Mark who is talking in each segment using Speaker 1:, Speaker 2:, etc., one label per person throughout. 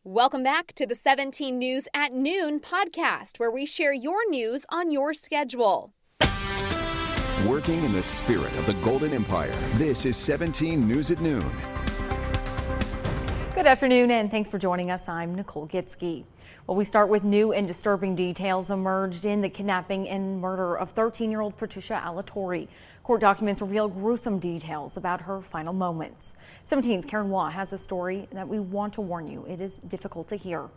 Speaker 1: Welcome back to the 17 News at Noon podcast, where we share your news on your schedule.
Speaker 2: Working in the spirit of the Golden Empire, this is 17 News at Noon.
Speaker 3: Good afternoon, and thanks for joining us. I'm Nicole Gitsky. Well, we start with new and disturbing details emerged in the kidnapping and murder of 13-year-old Patricia Alatorre. Court documents reveal gruesome details about her final moments. 17's Karen Waugh has a story that we want to warn you. It is difficult to hear.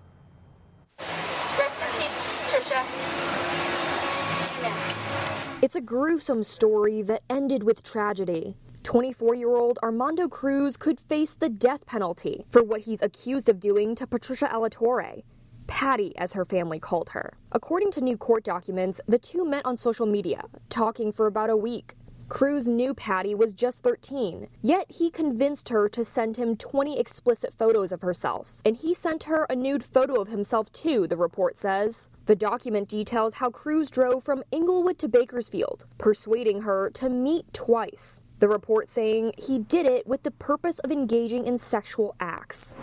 Speaker 4: Rest in peace, Patricia. Amen.
Speaker 5: It's a gruesome story that ended with tragedy. 24-year-old Armando Cruz could face the death penalty for what he's accused of doing to Patricia Alatorre. Patty, as her family called her. According to new court documents, the two met on social media, talking for about a week. Cruz knew Patty was just 13, yet he convinced her to send him 20 explicit photos of herself. And he sent her a nude photo of himself too, the report says. The document details how Cruz drove from Inglewood to Bakersfield, persuading her to meet twice. The report saying he did it with the purpose of engaging in sexual acts.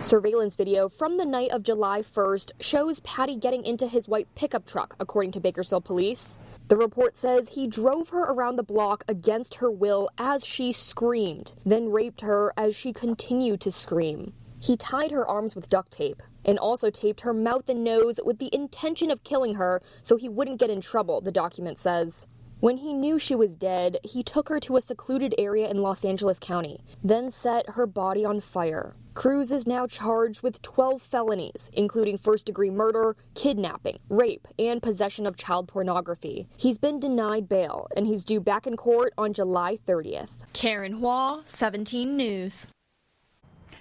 Speaker 5: Surveillance video from the night of July 1st shows Patty getting into his white pickup truck, according to Bakersfield police. The report says he drove her around the block against her will as she screamed, then raped her as she continued to scream. He tied her arms with duct tape and also taped her mouth and nose with the intention of killing her so he wouldn't get in trouble, the document says. When he knew she was dead, he took her to a secluded area in Los Angeles County, then set her body on fire. Cruz is now charged with 12 felonies, including first-degree murder, kidnapping, rape, and possession of child pornography. He's been denied bail, and he's due back in court on July 30th.
Speaker 6: Karen Waugh, 17 News.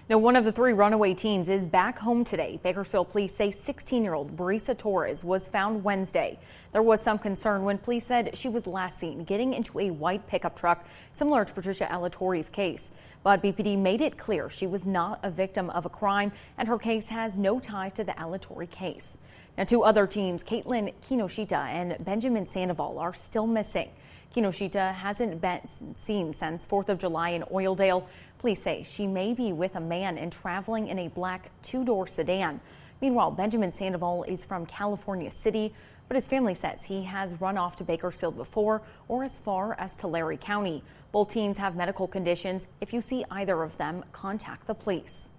Speaker 3: Now, one of the three runaway teens is back home today. Bakersfield police say 16-year-old Brisa Torres was found Wednesday. There was some concern when police said she was last seen getting into a white pickup truck, similar to Patricia Alatorre's case. But BPD made it clear she was not a victim of a crime, and her case has no tie to the Alatorre case. Now, two other teens, Caitlin Kinoshita and Benjamin Sandoval, are still missing. Kinoshita hasn't been seen since 4th of July in Oildale. Police say she may be with a man and traveling in a black two-door sedan. Meanwhile, Benjamin Sandoval is from California City, but his family says he has run off to Bakersfield before or as far as Tulare County. Both teens have medical conditions. If you see either of them, contact the police.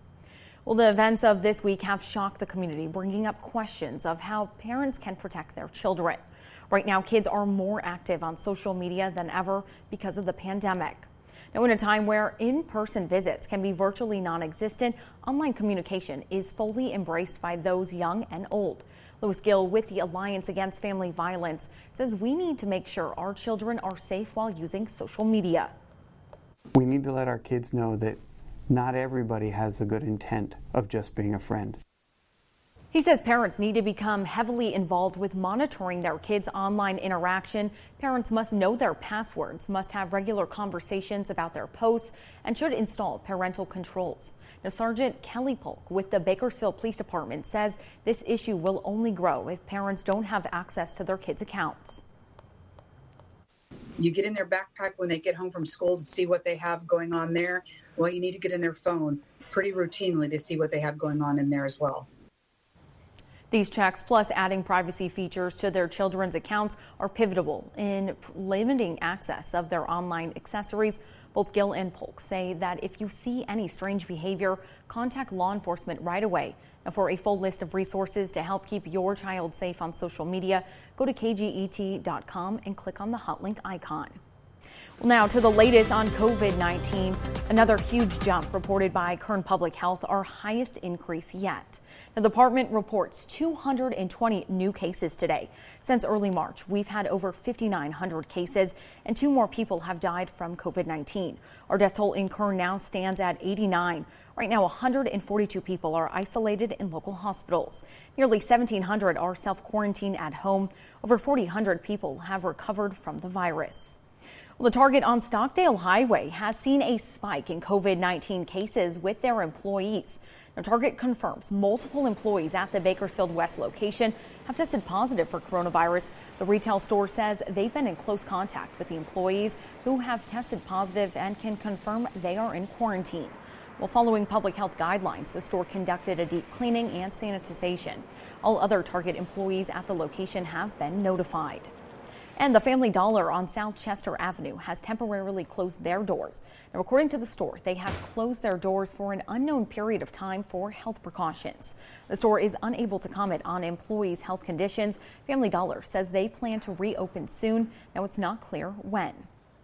Speaker 3: Well, the events of this week have shocked the community, bringing up questions of how parents can protect their children. Right now, kids are more active on social media than ever because of the pandemic. Now, in a time where in-person visits can be virtually non-existent, online communication is fully embraced by those young and old. Lewis Gill with the Alliance Against Family Violence says we need to make sure our children are safe while using social media.
Speaker 7: We need to let our kids know that not everybody has the good intent of just being a friend.
Speaker 3: He says parents need to become heavily involved with monitoring their kids' online interaction. Parents must know their passwords, must have regular conversations about their posts, and should install parental controls. Now, Sergeant Kelly Polk with the Bakersfield Police Department says this issue will only grow if parents don't have access to their kids' accounts.
Speaker 8: You get in their backpack when they get home from school to see what they have going on there. Well, you need to get in their phone pretty routinely to see what they have going on in there as well.
Speaker 3: These checks, plus adding privacy features to their children's accounts, are pivotal in limiting access of their online accessories. Both Gill and Polk say that if you see any strange behavior, contact law enforcement right away. Now, for a full list of resources to help keep your child safe on social media, go to KGET.com and click on the hot link icon. Well, now to the latest on COVID-19. Another huge jump reported by Kern Public Health, our highest increase yet. The department reports 220 new cases today. Since early March, we've had over 5,900 cases, and 2 more people have died from COVID-19. Our death toll in Kern now stands at 89. Right now, 142 people are isolated in local hospitals. Nearly 1,700 are self-quarantined at home. Over 4,000 people have recovered from the virus. Well, the Target on Stockdale Highway has seen a spike in COVID-19 cases with their employees. Now, Target confirms multiple employees at the Bakersfield West location have tested positive for coronavirus. The retail store says they've been in close contact with the employees who have tested positive and can confirm they are in quarantine. Well, following public health guidelines, the store conducted a deep cleaning and sanitization. All other Target employees at the location have been notified. And the Family Dollar on South Chester Avenue has temporarily closed their doors. Now, according to the store, they have closed their doors for an unknown period of time for health precautions. The store is unable to comment on employees' health conditions. Family Dollar says they plan to reopen soon. Now, it's not clear when.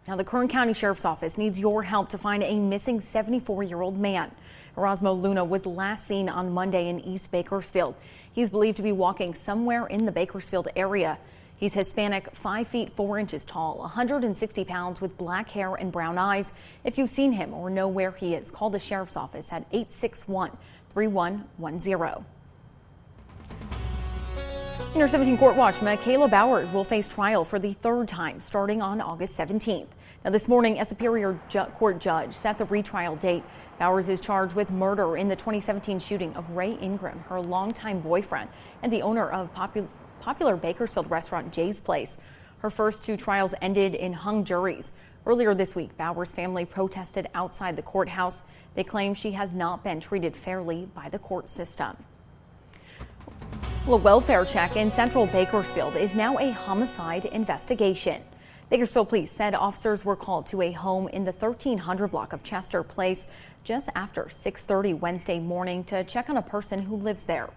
Speaker 3: Now, the Kern County Sheriff's Office needs your help to find a missing 74-year-old man. Cosmo Luna was last seen on Monday in East Bakersfield. He's believed to be walking somewhere in the Bakersfield area. He's Hispanic, 5 feet 4 inches tall, 160 pounds with black hair and brown eyes. If you've seen him or know where he is, call the Sheriff's Office at 861-3110. In our 17 Court Watch, Michaela Bowers will face trial for the third time starting on August 17th. Now, this morning, a Superior Court judge set the retrial date. Bowers is charged with murder in the 2017 shooting of Ray Ingram, her longtime boyfriend, and the owner of popular Bakersfield restaurant Jay's Place. Her first two trials ended in hung juries. Earlier this week, Bowers' family protested outside the courthouse. They claim she has not been treated fairly by the court system. Well, a welfare check in central Bakersfield is now a homicide investigation. Bakersfield police said officers were called to a home in the 1300 block of Chester Place just after 6:30 Wednesday morning to check on a person who lives there.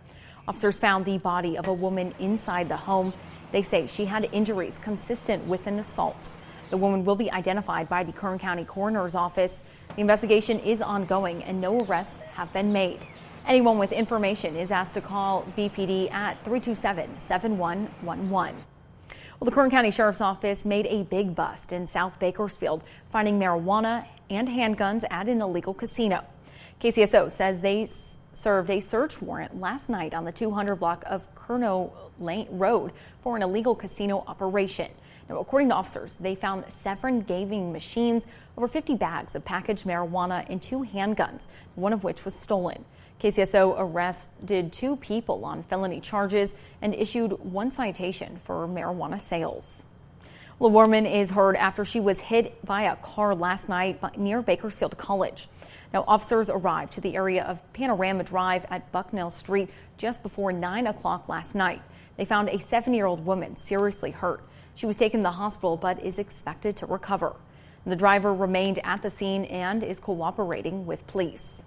Speaker 3: Officers found the body of a woman inside the home. They say she had injuries consistent with an assault. The woman will be identified by the Kern County Coroner's Office. The investigation is ongoing and no arrests have been made. Anyone with information is asked to call BPD at 327-7111. Well, the Kern County Sheriff's Office made a big bust in South Bakersfield, finding marijuana and handguns at an illegal casino. KCSO says they served a search warrant last night on the 200 block of Kerno Lane Road for an illegal casino operation. Now, according to officers, they found 7 gaming machines, over 50 bags of packaged marijuana, and 2 handguns, one of which was stolen. KCSO arrested 2 people on felony charges and issued 1 citation for marijuana sales. Well, a woman is heard after she was hit by a car last night near Bakersfield College. Now, officers arrived to the area of Panorama Drive at Bucknell Street just before 9 o'clock last night. They found a 7-year-old woman seriously hurt. She was taken to the hospital but is expected to recover. The driver remained at the scene and is cooperating with police.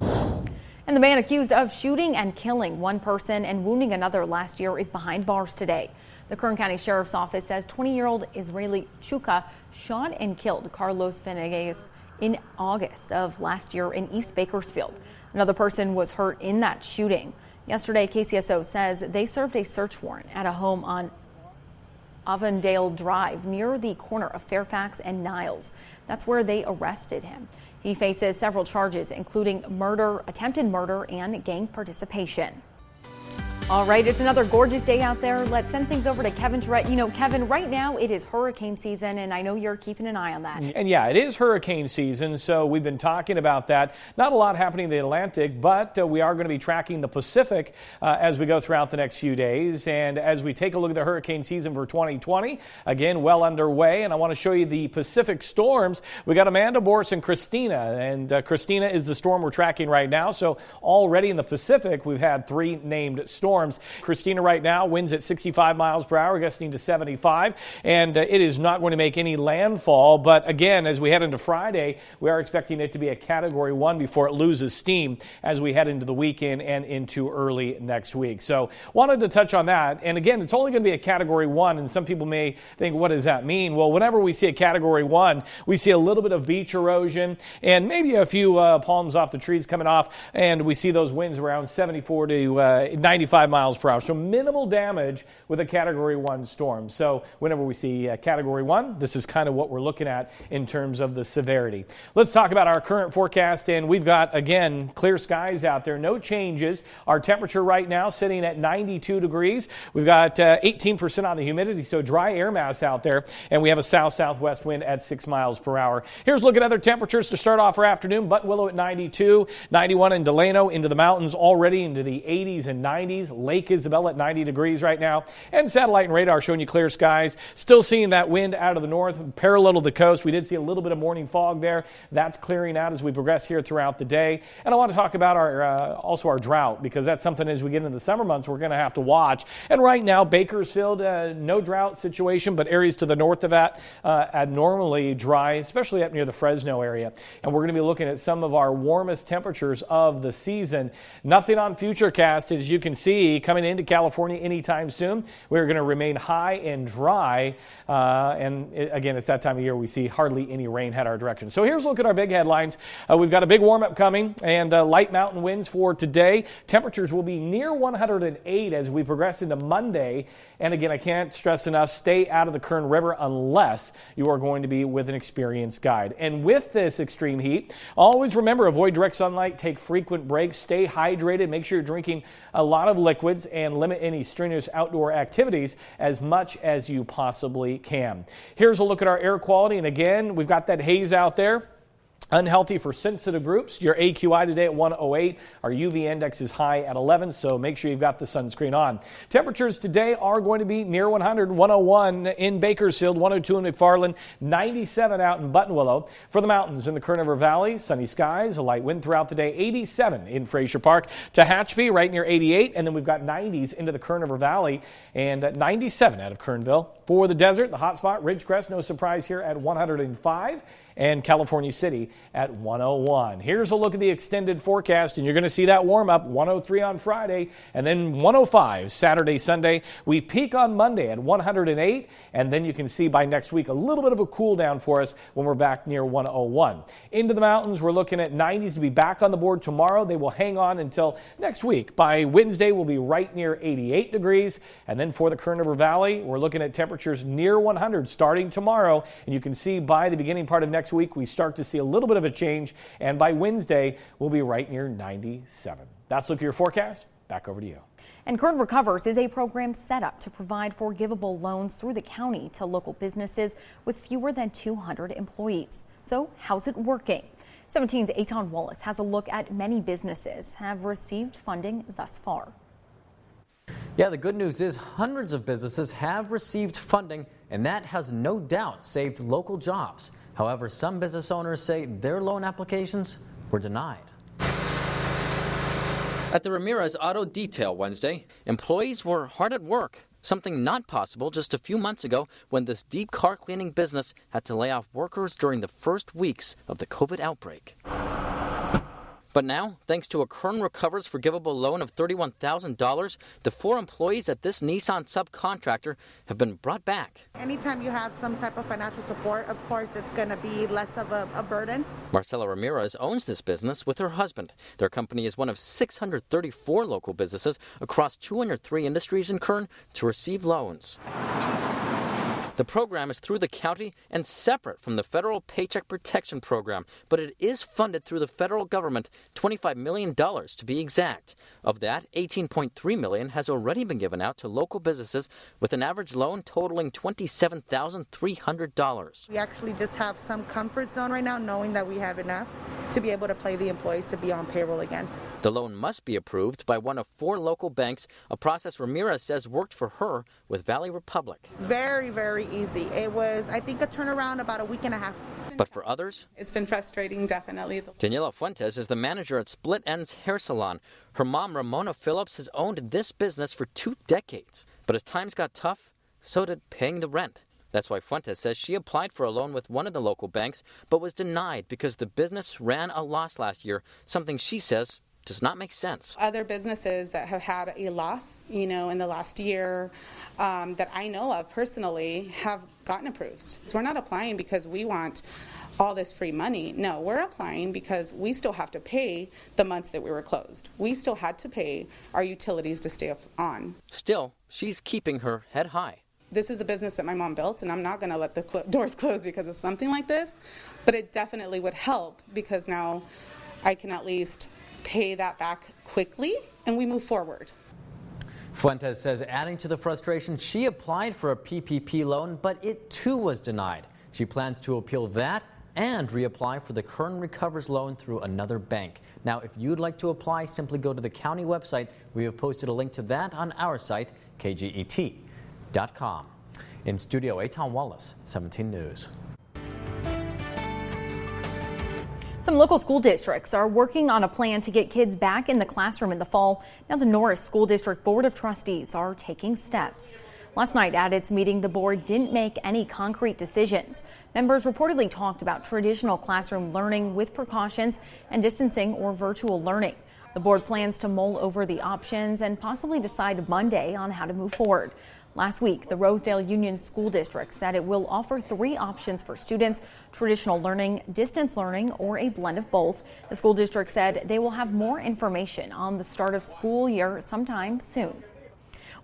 Speaker 3: And the man accused of shooting and killing one person and wounding another last year is behind bars today. The Kern County Sheriff's Office says 20-year-old Israeli Cuca shot and killed Carlos Venegas in August of last year in East Bakersfield. Another person was hurt in that shooting. Yesterday, KCSO says they served a search warrant at a home on Avondale Drive near the corner of Fairfax and Niles. That's where they arrested him. He faces several charges, including murder, attempted murder, and gang participation. All right, it's another gorgeous day out there. Let's send things over to Kevin. Kevin, right now it is hurricane season, and I know you're keeping an eye on that.
Speaker 9: And yeah, it is hurricane season, so we've been talking about that. Not a lot happening in the Atlantic, but we are going to be tracking the Pacific as we go throughout the next few days. And as we take a look at the hurricane season for 2020, again, well underway. And I want to show you the Pacific storms. We got Amanda, Boris, and Christina. And Christina is the storm we're tracking right now. So already in the Pacific, we've had 3 named storms. Christina right now winds at 65 miles per hour, gusting to 75, and it is not going to make any landfall. But again, as we head into Friday, we are expecting it to be a Category 1 before it loses steam as we head into the weekend and into early next week. So wanted to touch on that. And again, it's only going to be a Category 1, and some people may think, what does that mean? Well, whenever we see a Category 1, we see a little bit of beach erosion and maybe a few palms off the trees coming off, and we see those winds around 74 to 95 miles per hour. So minimal damage with a Category 1 storm. So whenever we see Category 1, this is kind of what we're looking at in terms of the severity. Let's talk about our current forecast, and we've got, again, clear skies out there. No changes. Our temperature right now sitting at 92 degrees. We've got 18% on the humidity, so dry air mass out there, and we have a south-southwest wind at 6 miles per hour. Here's a look at other temperatures to start off our afternoon. Buttonwillow at 92, 91 in Delano, into the mountains already into the 80s and 90s. Lake Isabel at 90 degrees right now. And satellite and radar showing you clear skies. Still seeing that wind out of the north parallel to the coast. We did see a little bit of morning fog there. That's clearing out as we progress here throughout the day. And I want to talk about also our drought, because that's something as we get into the summer months we're going to have to watch. And right now, Bakersfield, no drought situation, but areas to the north of that abnormally dry, especially up near the Fresno area. And we're going to be looking at some of our warmest temperatures of the season. Nothing on Futurecast, as you can see, coming into California anytime soon. We're going to remain high and dry. Again, it's that time of year we see hardly any rain head our direction. So here's a look at our big headlines. We've got a big warm-up coming and light mountain winds for today. Temperatures will be near 108 as we progress into Monday. And again, I can't stress enough, stay out of the Kern River unless you are going to be with an experienced guide. And with this extreme heat, always remember, avoid direct sunlight, take frequent breaks, stay hydrated, make sure you're drinking a lot of liquids, and limit any strenuous outdoor activities as much as you possibly can. Here's a look at our air quality. And again, we've got that haze out there. Unhealthy for sensitive groups. Your AQI today at 108. Our UV index is high at 11, so make sure you've got the sunscreen on. Temperatures today are going to be near 100, 101 in Bakersfield, 102 in McFarland, 97 out in Buttonwillow. For the mountains in the Kern River Valley, sunny skies, a light wind throughout the day, 87 in Frazier Park. Tehachapi right near 88, and then we've got 90s into the Kern River Valley and 97 out of Kernville. For the desert, the hot spot, Ridgecrest, no surprise here at 105. And California City at 101. Here's a look at the extended forecast, and you're going to see that warm up, 103 on Friday, and then 105 Saturday, Sunday. We peak on Monday at 108, and then you can see by next week a little bit of a cool down for us when we're back near 101. Into the mountains, we're looking at 90s to be back on the board tomorrow. They will hang on until next week. By Wednesday, we'll be right near 88 degrees, and then for the Kern River Valley, we're looking at temperatures near 100 starting tomorrow, and you can see by the beginning part of next week, we start to see a little bit of a change, and by Wednesday, we'll be right near 97. That's a look at your forecast. Back over to you.
Speaker 3: And Kern Recovers is a program set up to provide forgivable loans through the county to local businesses with fewer than 200 employees. So how's it working? 17's Aton Wallace has a look at many businesses have received funding thus far.
Speaker 10: Yeah, the good news is hundreds of businesses have received funding, and that has no doubt saved local jobs. However, some business owners say their loan applications were denied. At the Ramirez Auto Detail Wednesday, employees were hard at work, something not possible just a few months ago when this deep car cleaning business had to lay off workers during the first weeks of the COVID outbreak. But now, thanks to a Kern Recovers forgivable loan of $31,000, the 4 employees at this Nissan subcontractor have been brought back.
Speaker 11: Anytime you have some type of financial support, of course, it's going to be less of a burden.
Speaker 10: Marcela Ramirez owns this business with her husband. Their company is one of 634 local businesses across 203 industries in Kern to receive loans. The program is through the county and separate from the federal Paycheck Protection Program, but it is funded through the federal government, $25 million to be exact. Of that, $18.3 million has already been given out to local businesses with an average loan totaling $27,300.
Speaker 11: We actually just have some comfort zone right now, knowing that we have enough to be able to pay the employees to be on payroll again.
Speaker 10: The loan must be approved by one of 4 local banks, a process Ramirez says worked for her with Valley Republic.
Speaker 11: Very, very easy. It was, I think, a turnaround about a week and a half.
Speaker 10: But for others,
Speaker 12: it's been frustrating, definitely.
Speaker 10: Daniela Fuentes is the manager at Split Ends Hair Salon. Her mom, Ramona Phillips, has owned this business for 2 decades. But as times got tough, so did paying the rent. That's why Fuentes says she applied for a loan with one of the local banks, but was denied because the business ran a loss last year, something she says does not make sense.
Speaker 12: Other businesses that have had a loss, in the last year that I know of personally have gotten approved. So we're not applying because we want all this free money. No, we're applying because we still have to pay the months that we were closed. We still had to pay our utilities to stay on.
Speaker 10: Still, she's keeping her head high.
Speaker 12: This is a business that my mom built, and I'm not going to let the doors close because of something like this, but it definitely would help because now I can at least pay that back quickly and we move forward.
Speaker 10: Fuentes says, adding to the frustration, she applied for a PPP loan, but it too was denied. She plans to appeal that and reapply for the Kern Recovers loan through another bank. Now, if you'd like to apply, simply go to the county website. We have posted a link to that on our site, KGET.com. In studio, Eitan Wallace, 17 News.
Speaker 3: Some local school districts are working on a plan to get kids back in the classroom in the fall. Now the Norris School District Board of Trustees are taking steps. Last night at its meeting, the board didn't make any concrete decisions. Members reportedly talked about traditional classroom learning with precautions and distancing or virtual learning. The board plans to mull over the options and possibly decide Monday on how to move forward. Last week, the Rosedale Union School District said it will offer 3 options for students: traditional learning, distance learning, or a blend of both. The school district said they will have more information on the start of school year sometime soon.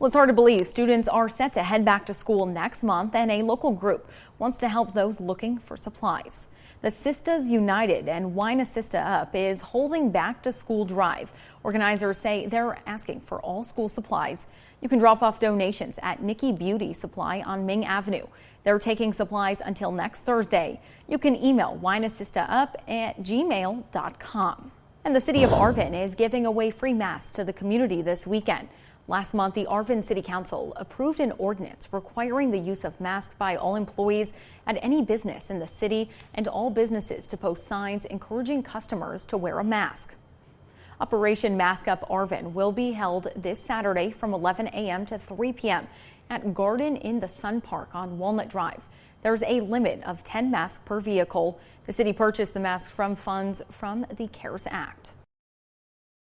Speaker 3: Well, it's hard to believe students are set to head back to school next month, and a local group wants to help those looking for supplies. The Sistas United and Wine a Sista Up is holding back to school drive. Organizers say they're asking for all school supplies. You can drop off donations at Nikki Beauty Supply on Ming Avenue. They're taking supplies until next Thursday. You can email wineasistaup@gmail.com. And the city of Arvin is giving away free masks to the community this weekend. Last month, the Arvin City Council approved an ordinance requiring the use of masks by all employees at any business in the city and all businesses to post signs encouraging customers to wear a mask. Operation Mask Up Arvin will be held this Saturday from 11 a.m. to 3 p.m. at Garden in the Sun Park on Walnut Drive. There's a limit of 10 masks per vehicle. The city purchased the masks from funds from the CARES Act.